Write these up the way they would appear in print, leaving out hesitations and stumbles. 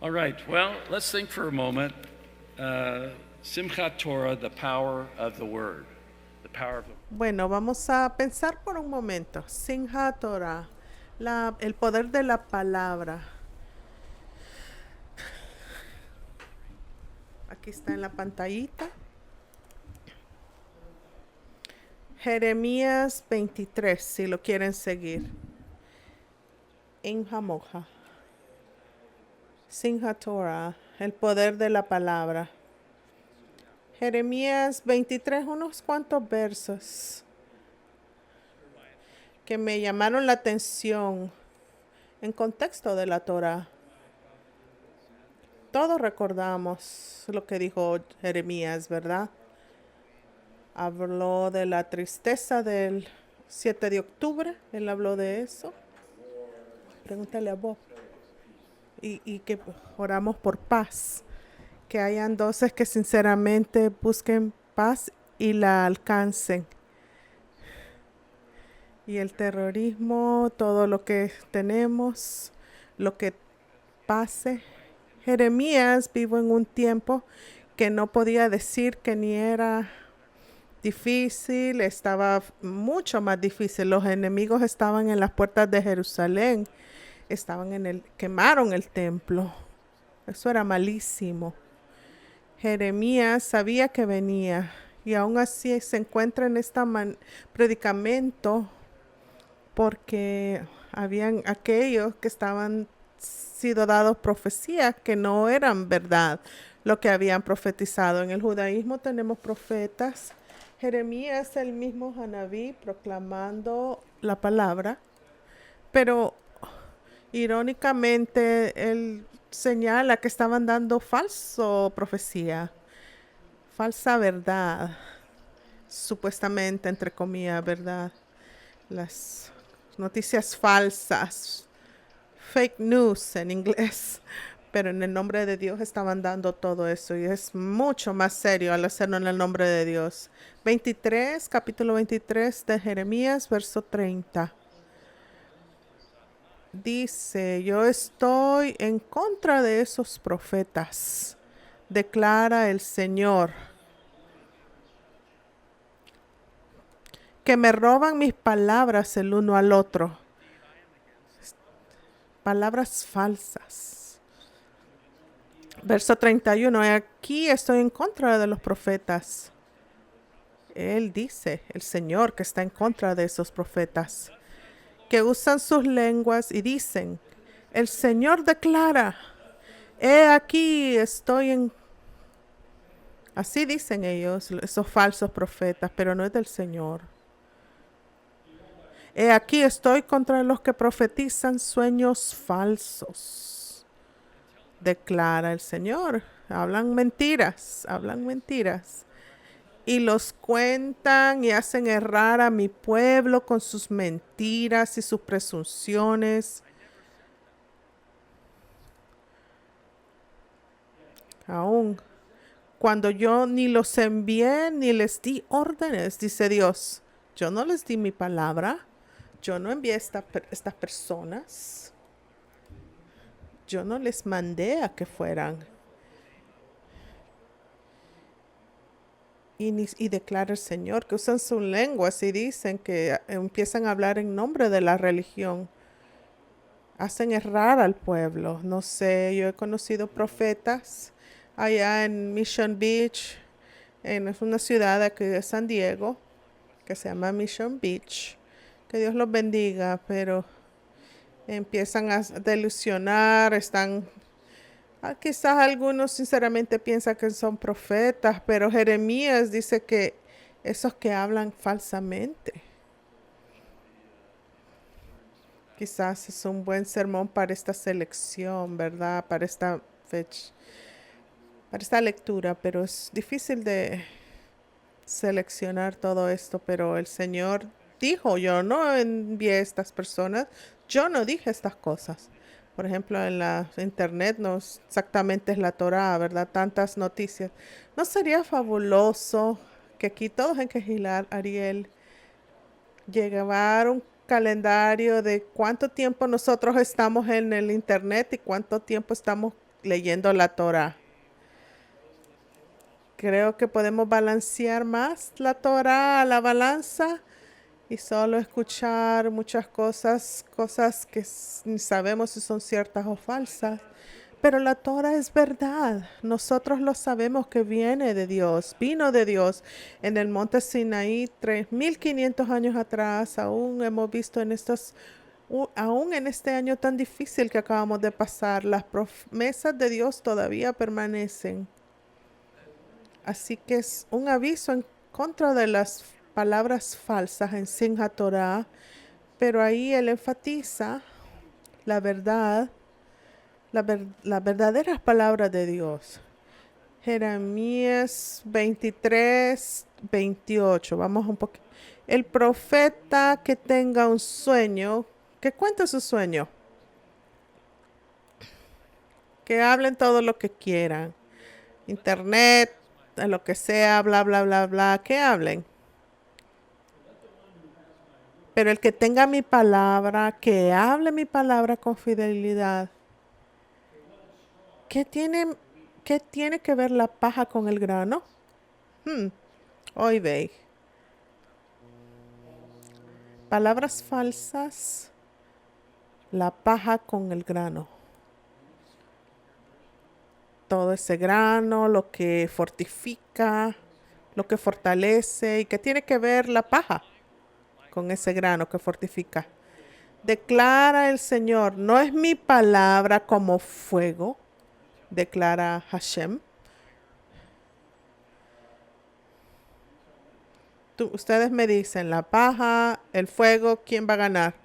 All right, well, let's think for a moment. Simchat Torah, the power of the word. The power of the Bueno, vamos a pensar por un momento. Simchat Torah, el poder de la palabra. Aquí está en la pantallita. Jeremías 23, si lo quieren seguir. En Hamoja. Simchat Torah, el poder de la palabra. Jeremías 23, unos cuantos versos que me llamaron la atención en contexto de la Torah. Todos recordamos lo que dijo Jeremías, ¿verdad? Habló de la tristeza del 7 de octubre, él habló de eso. Pregúntale a Bob. Y que oramos por paz. Que hayan doces que sinceramente busquen paz y la alcancen. Y el terrorismo, todo lo que tenemos, lo que pase. Jeremías vivo en un tiempo que no podía decir que ni era difícil, estaba mucho más difícil. Los enemigos estaban en las puertas de Jerusalén, quemaron el templo. Eso era malísimo. Jeremías sabía que venía y aún así se encuentra en este predicamento porque habían aquellos que estaban sido dados profecías que no eran verdad lo que habían profetizado. En el judaísmo tenemos profetas. Jeremías, el mismo Hanabí, proclamando la palabra, pero irónicamente él señala que estaban dando falso profecía, falsa verdad, supuestamente, entre comillas, verdad. Las noticias falsas, fake news en inglés, pero en el nombre de Dios estaban dando todo eso y es mucho más serio al hacerlo en el nombre de Dios. 23, capítulo 23 de Jeremías, verso 30. Dice, yo estoy en contra de esos profetas, declara el Señor, que me roban mis palabras el uno al otro. Palabras falsas. Verso 31. Aquí estoy en contra de los profetas. Él dice, el Señor, que está en contra de esos profetas, que usan sus lenguas y dicen, el Señor declara, he aquí estoy en... Así dicen ellos, esos falsos profetas, pero no es del Señor. He aquí estoy contra los que profetizan sueños falsos, declara el Señor. Hablan mentiras, hablan mentiras. Y los cuentan y hacen errar a mi pueblo con sus mentiras y sus presunciones. Aún cuando yo ni los envié ni les di órdenes, dice Dios. Yo no les di mi palabra. Yo no envié estas personas. Yo no les mandé a que fueran. Y declara el Señor que usan sus lenguas y dicen que empiezan a hablar en nombre de la religión. Hacen errar al pueblo. No sé, yo he conocido profetas allá en Mission Beach, en una ciudad aquí de San Diego, que se llama Mission Beach. Que Dios los bendiga, pero empiezan a delusionar, quizás algunos sinceramente piensan que son profetas, pero Jeremías dice que esos que hablan falsamente. Quizás es un buen sermón para esta selección, ¿verdad? Para esta fecha, para esta lectura, pero es difícil de seleccionar todo esto, pero el Señor dijo, yo no envié a estas personas, yo no dije estas cosas. Por ejemplo, en la internet no exactamente es la Torah, ¿verdad? Tantas noticias. ¿No sería fabuloso que aquí todos en Quejilar, Ariel, llevar un calendario de cuánto tiempo nosotros estamos en el internet y cuánto tiempo estamos leyendo la Torah. Creo que podemos balancear más la Torah a la balanza y solo escuchar muchas cosas que ni sabemos si son ciertas o falsas. Pero la Torah es verdad. Nosotros lo sabemos que viene de Dios, vino de Dios en el monte Sinaí 3500 años atrás. Aún hemos visto aún en este año tan difícil que acabamos de pasar, las promesas de Dios todavía permanecen. Así que es un aviso en contra de las palabras falsas en Simchat Torah, pero ahí él enfatiza la verdad, las verdaderas palabras de Dios. Jeremías 23, 28. Vamos un poquito. El profeta que tenga un sueño, que cuente su sueño. Que hablen todo lo que quieran. Internet, lo que sea, bla, bla, bla, bla. Que hablen. Pero el que tenga mi palabra, que hable mi palabra con fidelidad. ¿Qué tiene que ver la paja con el grano? Hoy ve. Palabras falsas, la paja con el grano. Todo ese grano, lo que fortifica, lo que fortalece. ¿Y qué tiene que ver la paja con ese grano que fortifica? Declara el Señor, no es mi palabra como fuego, declara Hashem. Ustedes me dicen, la paja, el fuego, ¿quién va a ganar?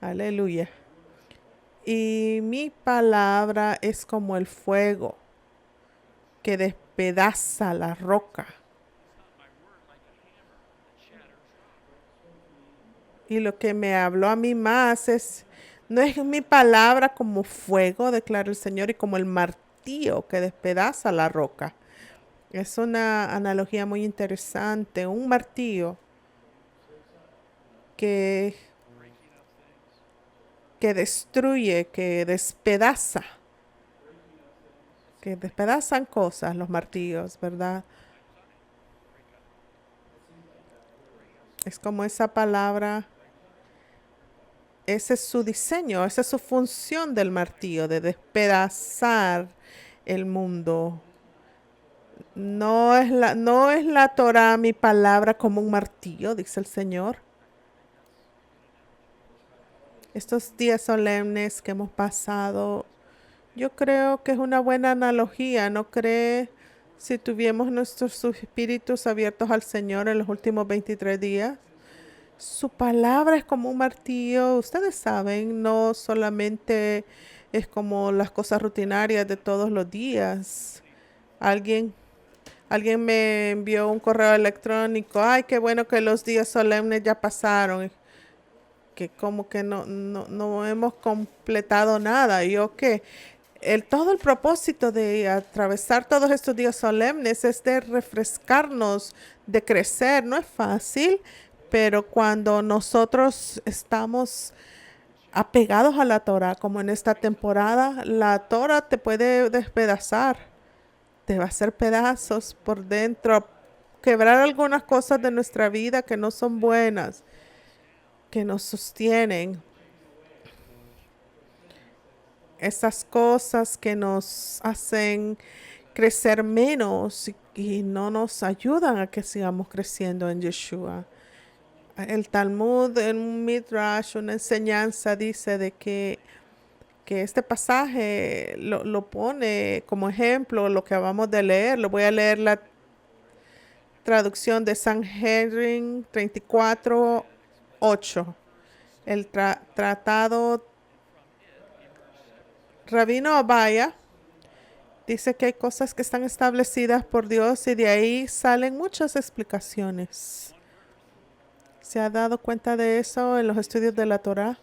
Aleluya. Y mi palabra es como el fuego que despedaza la roca. Y lo que me habló a mí más no es mi palabra como fuego, declara el Señor, y como el martillo que despedaza la roca. Es una analogía muy interesante. Un martillo que destruye, que despedazan cosas, los martillos, ¿verdad? Es como esa palabra, ese es su diseño, esa es su función del martillo, de despedazar el mundo. No es la Torah mi palabra como un martillo, dice el Señor. Estos días solemnes que hemos pasado, yo creo que es una buena analogía, ¿no cree? Si tuviéramos nuestros espíritus abiertos al Señor en los últimos 23 días, su palabra es como un martillo. Ustedes saben, no solamente es como las cosas rutinarias de todos los días. Alguien me envió un correo electrónico. Ay, qué bueno que los días solemnes ya pasaron. Que como que no hemos completado nada. Y yo que todo el propósito de atravesar todos estos días solemnes es de refrescarnos, de crecer. No es fácil, pero cuando nosotros estamos apegados a la Torah, como en esta temporada, la Torah te puede despedazar, te va a hacer pedazos por dentro, quebrar algunas cosas de nuestra vida que no son buenas, que nos sostienen. Esas cosas que nos hacen crecer menos y no nos ayudan a que sigamos creciendo en Yeshua. El Talmud, en un Midrash, una enseñanza, dice de que este pasaje lo pone como ejemplo, lo que acabamos de leer. Lo voy a leer la traducción de Sanhedrin 34:8. El tratado Rabino Abaya dice que hay cosas que están establecidas por Dios y de ahí salen muchas explicaciones. ¿Se ha dado cuenta de eso en los estudios de la Torah?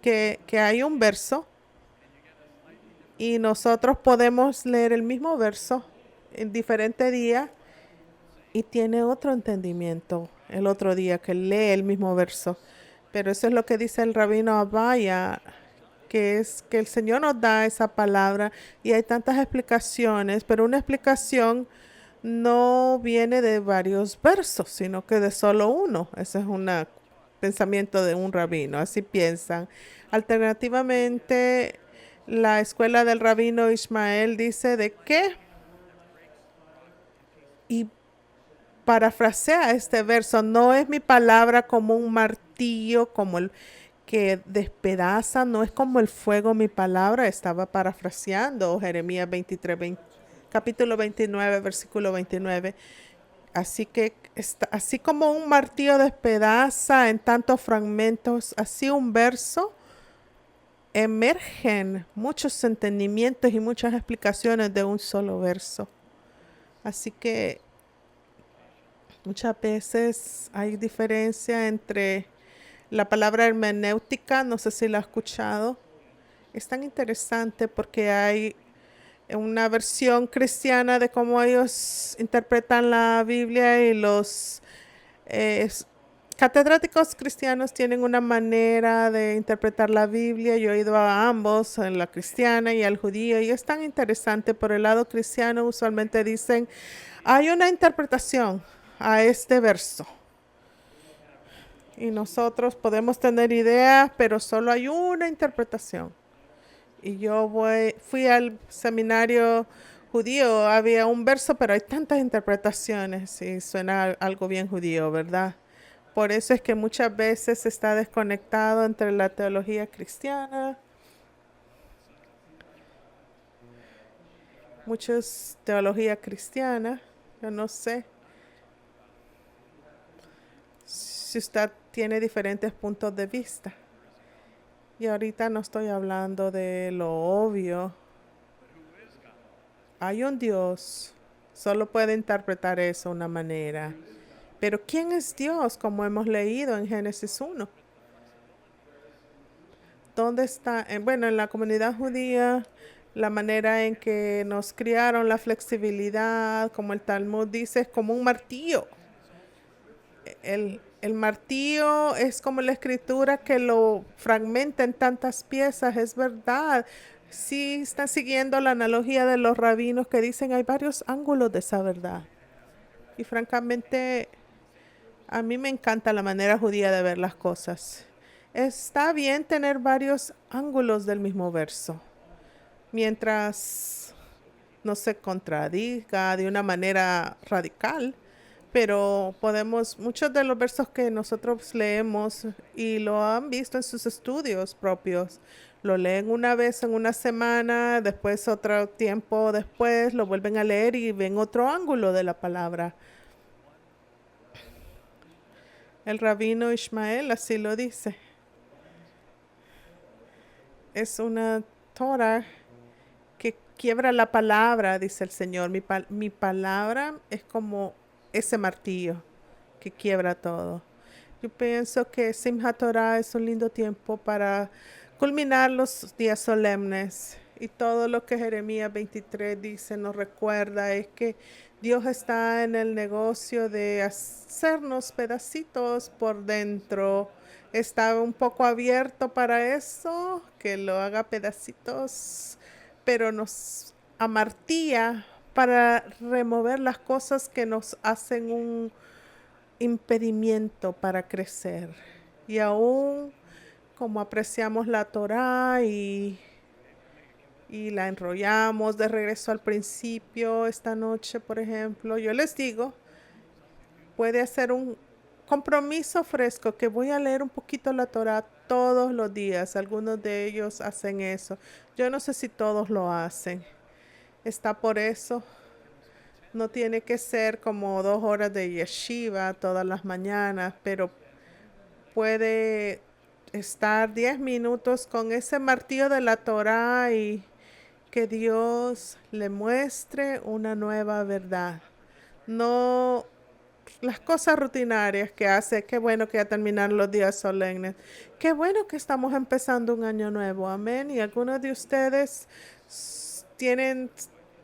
Que hay un verso y nosotros podemos leer el mismo verso en diferente día y tiene otro entendimiento el otro día que lee el mismo verso. Pero eso es lo que dice el Rabino Abaya, que es que el Señor nos da esa palabra y hay tantas explicaciones, pero una explicación no viene de varios versos, sino que de solo uno. Ese es un pensamiento de un rabino, así piensan. Alternativamente, la escuela del rabino Ismael dice de que, y parafrasea este verso, no es mi palabra como un martillo, como el que despedaza, no es como el fuego mi palabra, estaba parafraseando Jeremías 23, capítulo 29, versículo 29. Así que así como un martillo despedaza en tantos fragmentos, así un verso emergen muchos entendimientos y muchas explicaciones de un solo verso. Así que muchas veces hay diferencia entre la palabra hermenéutica, no sé si la has escuchado. Es tan interesante porque hay una versión cristiana de cómo ellos interpretan la Biblia y los eh, catedráticos cristianos tienen una manera de interpretar la Biblia. Yo he ido a ambos, en la cristiana y al judío, y es tan interesante. Por el lado cristiano usualmente dicen, hay una interpretación a este verso. Y nosotros podemos tener ideas, pero solo hay una interpretación. Y yo fui al seminario judío, había un verso, pero hay tantas interpretaciones y suena algo bien judío, ¿verdad? Por eso es que muchas veces está desconectado entre la teología cristiana, muchas teología cristiana, yo no sé si usted tiene diferentes puntos de vista. Y ahorita no estoy hablando de lo obvio. Hay un Dios, solo puede interpretar eso de una manera. Pero ¿quién es Dios? Como hemos leído en Génesis 1. ¿Dónde está? Bueno, en la comunidad judía, la manera en que nos criaron, la flexibilidad, como el Talmud dice, es como un martillo. El martillo es como la escritura que lo fragmenta en tantas piezas, es verdad. Sí está siguiendo la analogía de los rabinos que dicen hay varios ángulos de esa verdad. Y francamente, a mí me encanta la manera judía de ver las cosas. Está bien tener varios ángulos del mismo verso, mientras no se contradiga de una manera radical, pero muchos de los versos que nosotros leemos y lo han visto en sus estudios propios, lo leen una vez en una semana, después otro tiempo después lo vuelven a leer y ven otro ángulo de la palabra. El rabino Ismael así lo dice. Es una Torah que quiebra la palabra, dice el Señor. Mi palabra es como ese martillo que quiebra todo. Yo pienso que Simchat Torah es un lindo tiempo para culminar los días solemnes. Y todo lo que Jeremías 23 dice, nos recuerda, es que Dios está en el negocio de hacernos pedacitos por dentro. Está un poco abierto para eso, que lo haga pedacitos, pero nos amartilla para remover las cosas que nos hacen un impedimento para crecer. Y aún como apreciamos la Torá y la enrollamos de regreso al principio esta noche, por ejemplo, yo les digo, puede hacer un compromiso fresco que voy a leer un poquito la Torá todos los días. Algunos de ellos hacen eso. Yo no sé si todos lo hacen. Está por eso. No tiene que ser como 2 horas de yeshiva todas las mañanas, pero puede estar 10 minutos con ese martillo de la Torá y que Dios le muestre una nueva verdad. No las cosas rutinarias que hace. Qué bueno que ya terminaron los días solemnes. Qué bueno que estamos empezando un año nuevo. Amén. Y algunos de ustedes tienen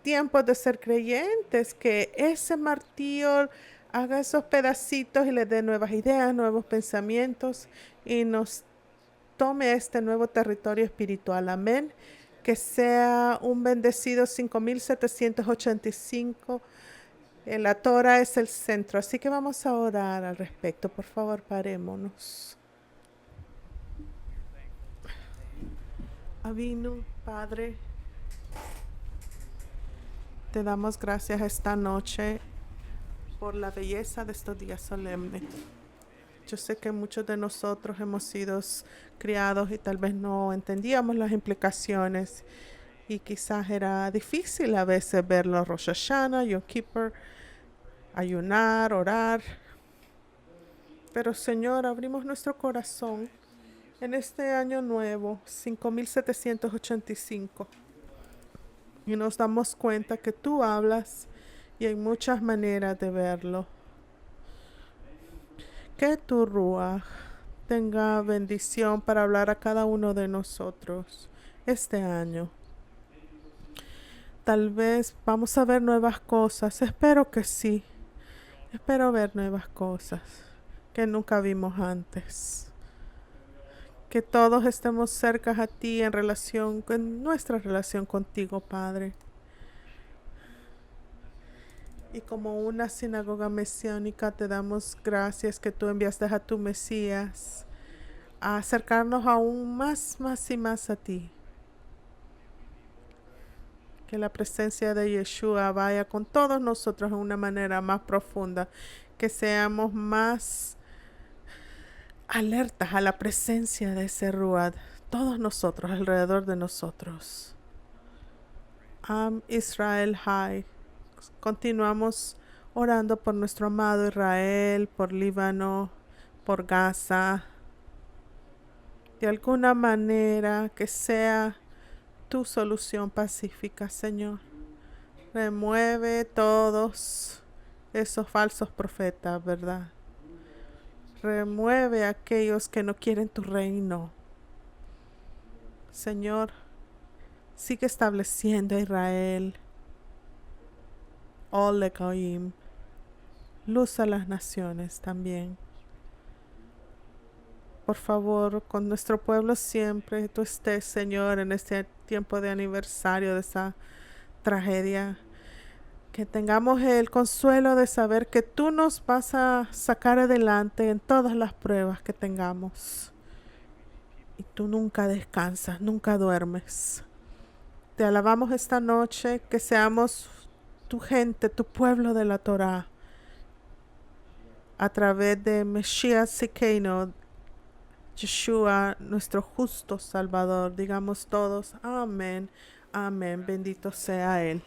tiempos de ser creyentes, que ese martillo haga esos pedacitos y les dé nuevas ideas, nuevos pensamientos y nos tome este nuevo territorio espiritual. Amén. Que sea un bendecido 5785. La Torah es el centro, así que vamos a orar al respecto. Por favor, parémonos. Avinu, Padre, te damos gracias esta noche por la belleza de estos días solemnes. Yo sé que muchos de nosotros hemos sido criados y tal vez no entendíamos las implicaciones y quizás era difícil a veces ver los Rosh Hashanah, Yom Kippur, ayunar, orar. Pero Señor, abrimos nuestro corazón en este año nuevo, 5785, y nos damos cuenta que tú hablas y hay muchas maneras de verlo. Que tu Ruach tenga bendición para hablar a cada uno de nosotros este año. Tal vez vamos a ver nuevas cosas. Espero que sí. Espero ver nuevas cosas que nunca vimos antes. Que todos estemos cerca a ti en nuestra relación contigo, Padre. Y como una sinagoga mesiánica te damos gracias que tú enviaste a tu Mesías a acercarnos aún más y más a ti. Que la presencia de Yeshua vaya con todos nosotros de una manera más profunda. Que seamos más alertas a la presencia de ese Ruach. Todos nosotros, alrededor de nosotros. Am Israel High. Continuamos orando por nuestro amado Israel, por Líbano, por Gaza. De alguna manera que sea tu solución pacífica, Señor. Remueve todos esos falsos profetas, ¿verdad? Remueve a aquellos que no quieren tu reino. Señor, sigue estableciendo a Israel. Ole Goyim. Luz a las naciones también. Por favor, con nuestro pueblo siempre tú estés, Señor, en este tiempo de aniversario de esa tragedia. Que tengamos el consuelo de saber que tú nos vas a sacar adelante en todas las pruebas que tengamos. Y tú nunca descansas, nunca duermes. Te alabamos esta noche, que seamos tu gente, tu pueblo de la Torah, a través de Mesías Tsidkenu, Yeshua, nuestro justo Salvador. Digamos todos, amén, amén, bendito sea Él.